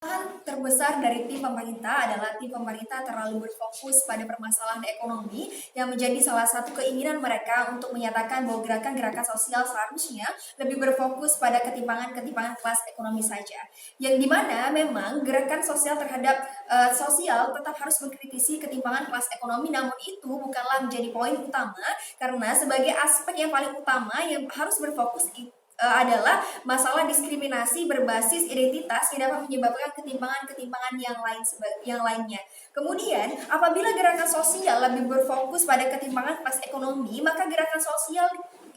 Kesalahan terbesar dari tim pemerintah adalah tim pemerintah terlalu berfokus pada permasalahan ekonomi yang menjadi salah satu keinginan mereka untuk menyatakan bahwa gerakan-gerakan sosial seharusnya lebih berfokus pada ketimpangan-ketimpangan kelas ekonomi saja. Yang dimana memang gerakan sosial terhadap sosial tetap harus mengkritisi ketimpangan kelas ekonomi, namun itu bukanlah menjadi poin utama karena sebagai aspek yang paling utama yang harus berfokus adalah masalah diskriminasi berbasis identitas yang dapat menyebabkan ketimpangan-ketimpangan yang lainnya. Kemudian, apabila gerakan sosial lebih berfokus pada ketimpangan kelas ekonomi, maka gerakan sosial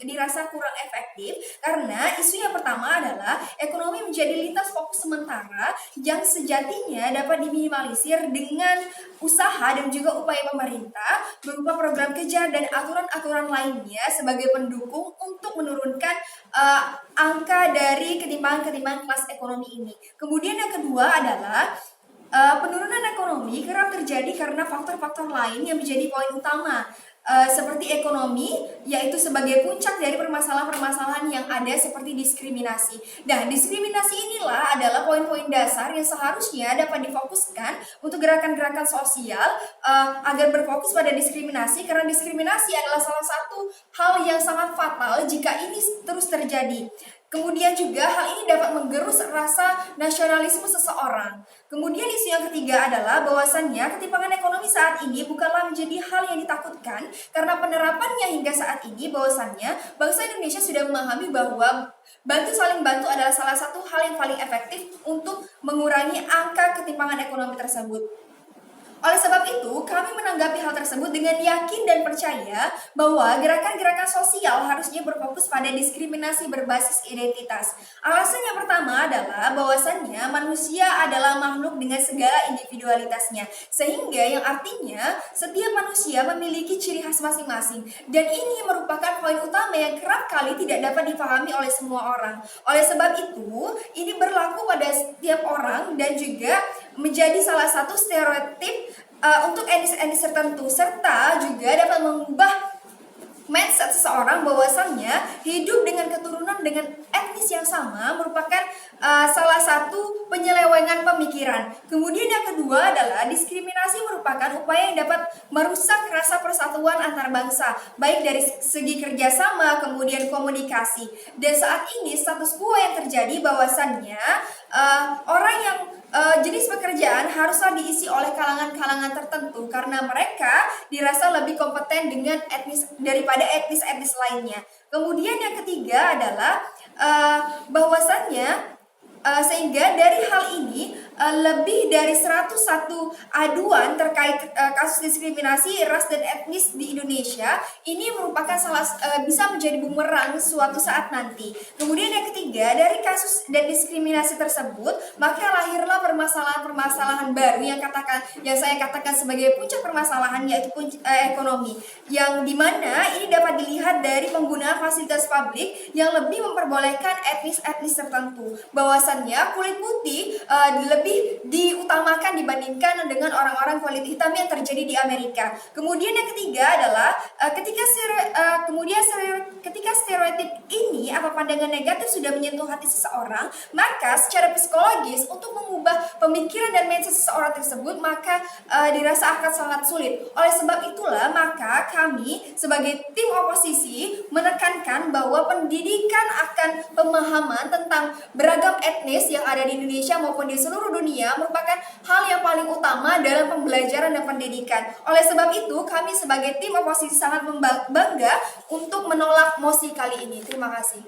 dirasa kurang efektif karena isu yang pertama adalah ekonomi menjadi lintas fokus sementara yang sejatinya dapat diminimalisir dengan usaha dan juga upaya pemerintah berupa program kerja dan aturan-aturan lainnya sebagai pendukung untuk menurunkan angka dari ketimpangan-ketimpangan kelas ekonomi ini. Kemudian yang kedua adalah penurunan ekonomi kerap terjadi karena faktor-faktor lain yang menjadi poin utama, seperti ekonomi, yaitu sebagai puncak dari permasalahan-permasalahan yang ada seperti diskriminasi. Dan diskriminasi inilah adalah poin-poin dasar yang seharusnya dapat difokuskan untuk gerakan-gerakan sosial agar berfokus pada diskriminasi, karena diskriminasi adalah salah satu hal yang sangat fatal jika ini terus terjadi. Kemudian juga hal ini dapat menggerus rasa nasionalisme seseorang. Kemudian isu yang ketiga adalah bahwasannya ketimpangan ekonomi saat ini bukanlah menjadi hal yang ditakutkan karena penerapannya hingga saat ini bahwasannya bangsa Indonesia sudah memahami bahwa saling bantu adalah salah satu hal yang paling efektif untuk mengurangi angka ketimpangan ekonomi tersebut. Oleh sebab itu, kami menanggapi hal tersebut dengan yakin dan percaya bahwa gerakan-gerakan sosial harusnya berfokus pada diskriminasi berbasis identitas. Alasan yang pertama adalah bahwasannya manusia adalah makhluk dengan segala individualitasnya, sehingga yang artinya setiap manusia memiliki ciri khas masing-masing, dan ini merupakan poin utama yang kerap kali tidak dapat dipahami oleh semua orang. Oleh sebab itu, ini berlaku pada setiap orang dan juga menjadi salah satu stereotip untuk etnis tertentu, serta juga dapat mengubah mindset seseorang bahwasannya hidup dengan keturunan dengan etnis yang sama merupakan salah satu penyelewengan pemikiran. Kemudian yang kedua adalah diskriminasi merupakan upaya yang dapat merusak rasa persatuan antar bangsa, baik dari segi kerjasama, kemudian komunikasi. Dan saat ini status quo yang terjadi bahwasannya orang yang jenis pekerjaan haruslah diisi oleh kalangan-kalangan tertentu karena mereka dirasa lebih kompeten dengan etnis daripada etnis-etnis lainnya. Kemudian yang ketiga adalah bahwasannya sehingga dari hal ini lebih dari 101 aduan terkait kasus diskriminasi ras dan etnis di Indonesia ini merupakan bisa menjadi bumerang suatu saat nanti. Kemudian yang ketiga, dari kasus dan diskriminasi tersebut maka lahirlah permasalahan-permasalahan baru yang saya katakan sebagai puncak permasalahan, yaitu ekonomi, yang dimana ini dapat dilihat dari penggunaan fasilitas publik yang lebih memperbolehkan etnis-etnis tertentu, bahwasannya kulit putih lebih diutamakan dibandingkan dengan orang-orang kulit hitam yang terjadi di Amerika. Kemudian yang ketiga adalah ketika stereotip ini atau pandangan negatif sudah menyentuh hati seseorang, maka secara psikologis untuk mengubah pemikiran dan mindset seseorang tersebut maka dirasa akan sangat sulit. Oleh sebab itulah maka kami sebagai tim oposisi menekankan bahwa pendidikan akan pemahaman tentang beragam etnis yang ada di Indonesia maupun di seluruh dunia merupakan hal yang paling utama dalam pembelajaran dan pendidikan. Oleh sebab itu, kami sebagai tim oposisi sangat bangga untuk menolak mosi kali ini. Terima kasih.